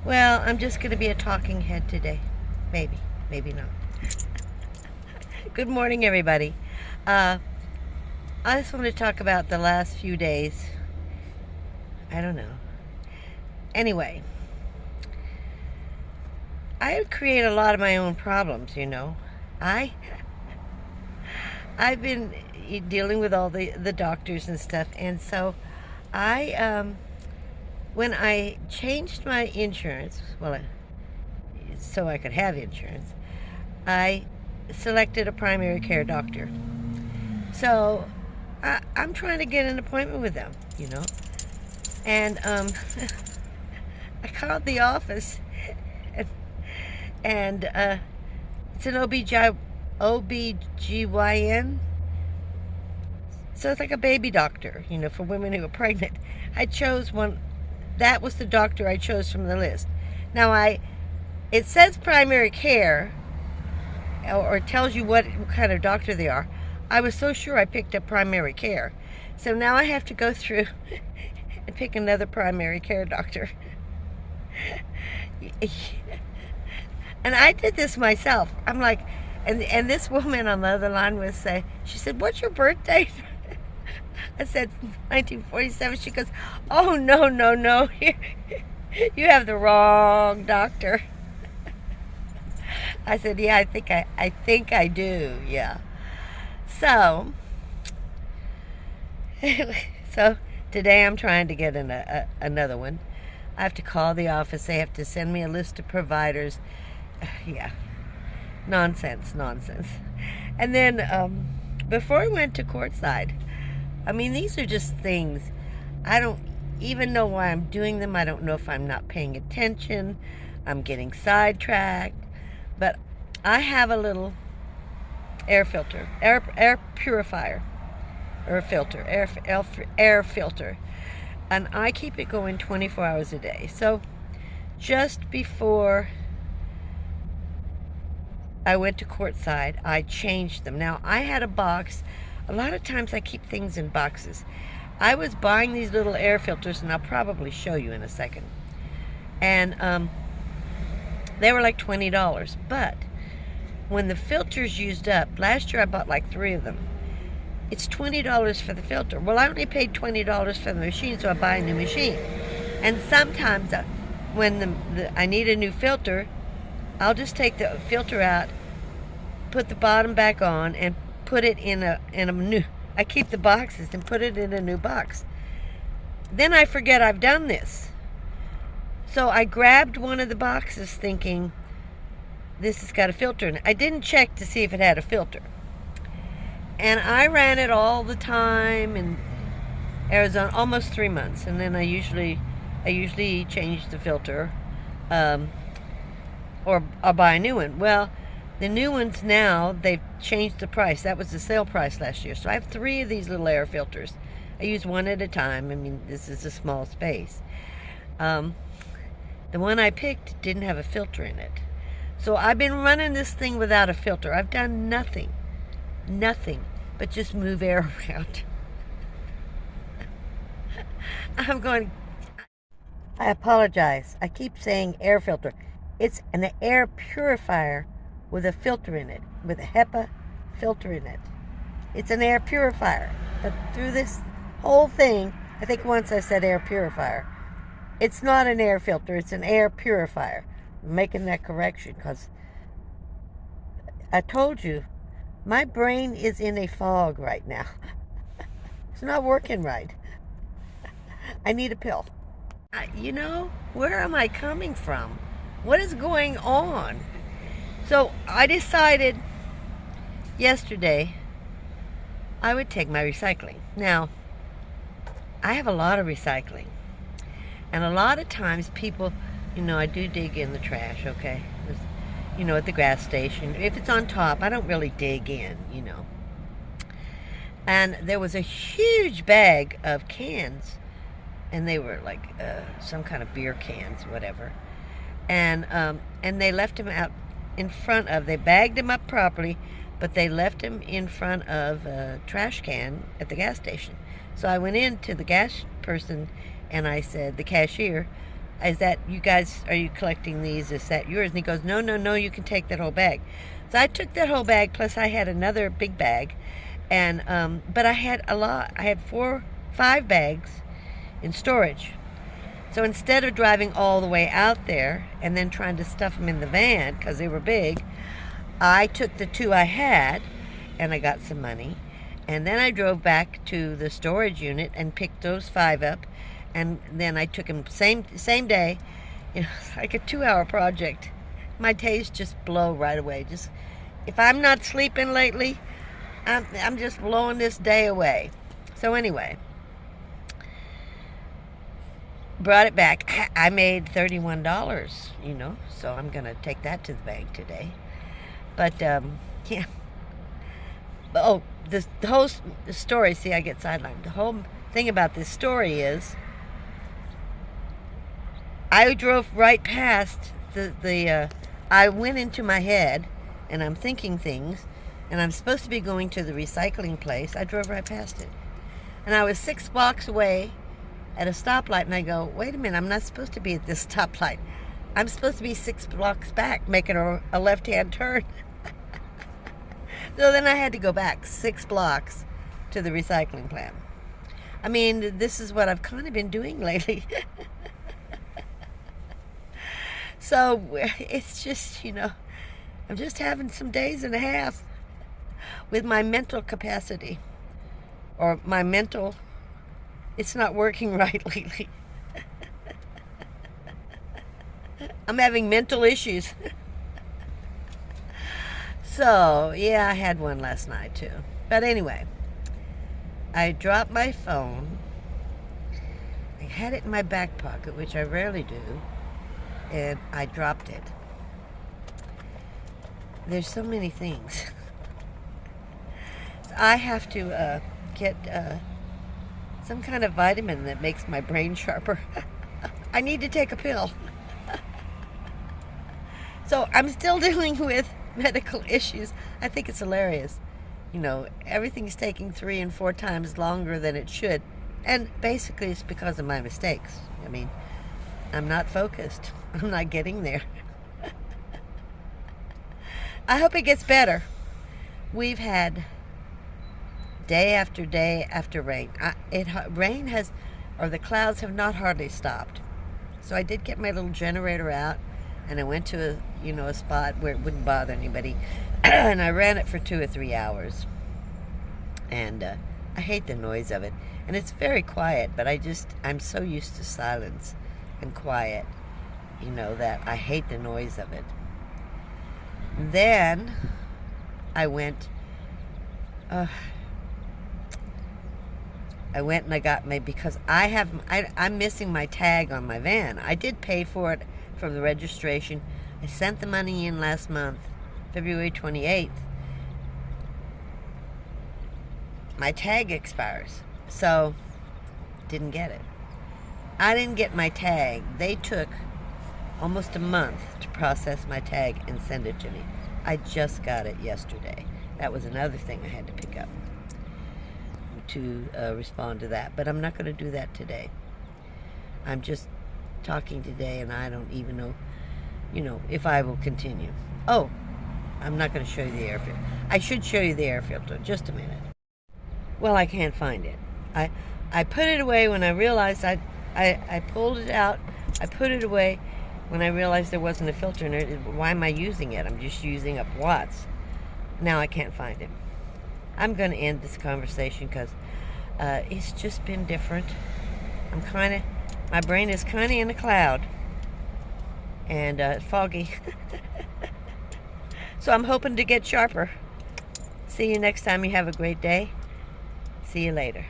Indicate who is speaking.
Speaker 1: Well, I'm just going to be a talking head today. Maybe, maybe not. Good morning, everybody. I just want to talk about the last few days. I don't know. Anyway, I create a lot of my own problems, you know. I I've been dealing with all the doctors and stuff, and so I when I changed my insurance, so I could have insurance, I selected a primary care doctor. So I'm trying to get an appointment with them, you know. And I called the office, and it's an OBGYN. So it's like a baby doctor, you know, for women who are pregnant. I chose one. That was the doctor I chose from the list. Now it says primary care, or it tells you what kind of doctor they are. I was so sure I picked up primary care. So now I have to go through and pick another primary care doctor. And I did this myself. I'm like, and this woman on the other line was saying, she said, "What's your birthday?" I said 1947. She goes, "Oh, no. You have the wrong doctor." I said, "Yeah, I think I do, yeah." So today I'm trying to get another one. I have to call the office. They have to send me a list of providers. Yeah, nonsense. And then before I went to courtside, I mean, these are just things. I don't even know why I'm doing them. I don't know if I'm not paying attention. I'm getting sidetracked. But I have a little air filter, air purifier, air filter, and I keep it going 24 hours a day. So just before I went to courtside, I changed them. Now, I had a box. A lot of times I keep things in boxes. I was buying these little air filters, and I'll probably show you in a second. And they were like $20. But when the filter's used up, last year I bought like 3 of them. It's $20 for the filter. Well, I only paid $20 for the machine, so I buy a new machine. And sometimes when I need a new filter, I'll just take the filter out, put the bottom back on, and put it in a new. I keep the boxes and put it in a new box. Then I forget I've done this. So I grabbed one of the boxes thinking, this has got a filter in it. I didn't check to see if it had a filter. And I ran it all the time in Arizona, almost 3 months. And then I usually change the filter, or I'll buy a new one. Well, the new ones now, they've changed the price. That was the sale price last year. So I have 3 of these little air filters. I use one at a time. I mean, this is a small space. The one I picked didn't have a filter in it. So I've been running this thing without a filter. I've done nothing but just move air around. I apologize. I keep saying air filter. It's an air purifier with a filter in it, with a HEPA filter in it. It's an air purifier. But through this whole thing, I think once I said air purifier. It's not an air filter, it's an air purifier. I'm making that correction because I told you, my brain is in a fog right now. It's not working right. I need a pill. You know, where am I coming from? What is going on? So I decided yesterday I would take my recycling. Now, I have a lot of recycling. And a lot of times people, you know, I do dig in the trash, okay? You know, at the gas station. If it's on top, I don't really dig in, you know. And there was a huge bag of cans, and they were like some kind of beer cans, whatever. And they left them out in front of, they bagged them up properly, but they left them in front of a trash can at the gas station. So I went in to the gas person and I said, the cashier, is that, you guys, are you collecting these? Is that yours? And he goes, no, no, no, you can take that whole bag. So I took that whole bag, plus I had another big bag. And, but I had a lot. I had 5 bags in storage. So instead of driving all the way out there and then trying to stuff them in the van because they were big, I took the 2 I had and I got some money. And then I drove back to the storage unit and picked those 5 up. And then I took them same day. You know, it's like a 2-hour project. My days just blow right away. Just, if I'm not sleeping lately, I'm just blowing this day away. So anyway, brought it back. I made $31, you know, so I'm going to take that to the bank today. But, yeah. Oh, the whole story, see, I get sidelined. The whole thing about this story is I drove right past I went into my head, and I'm thinking things, and I'm supposed to be going to the recycling place. I drove right past it. And I was 6 blocks away at a stoplight, and I go, wait a minute, I'm not supposed to be at this stoplight. I'm supposed to be 6 blocks back, making a left-hand turn. So then I had to go back 6 blocks to the recycling plant. I mean, this is what I've kind of been doing lately. So it's just, you know, I'm just having some days and a half with my mental capacity. Or my mental, it's not working right lately. I'm having mental issues. So, yeah, I had one last night too. But anyway, I dropped my phone. I had it in my back pocket, which I rarely do, and I dropped it. There's so many things. I have to get some kind of vitamin that makes my brain sharper. I need to take a pill. So I'm still dealing with medical issues. I think it's hilarious. You know, everything's taking 3 and 4 times longer than it should. And basically it's because of my mistakes. I mean, I'm not focused. I'm not getting there. I hope it gets better. We've had day after day after rain. Rain has, or the clouds have not hardly stopped. So I did get my little generator out, and I went to a spot where it wouldn't bother anybody, and I ran it for 2 or 3 hours. And I hate the noise of it, and it's very quiet. But I'm so used to silence and quiet, you know, that I hate the noise of it. And then I went. I went and I got because I'm missing my tag on my van. I did pay for it from the registration. I sent the money in last month, February 28th. My tag expires, so didn't get it. I didn't get my tag. They took almost a month to process my tag and send it to me. I just got it yesterday. That was another thing I had to pick up to respond to that, but I'm not going to do that today. I'm just talking today, and I don't even know, you know, if I will continue. Oh, I'm not going to show you the air filter. I should show you the air filter. Just a minute. Well, I can't find it. I put it away when I realized I pulled it out. I put it away when I realized there wasn't a filter in it. Why am I using it? I'm just using up watts. Now I can't find it. I'm going to end this conversation because it's just been different. My brain is kind of in a cloud and foggy. So I'm hoping to get sharper. See you next time. You have a great day. See you later.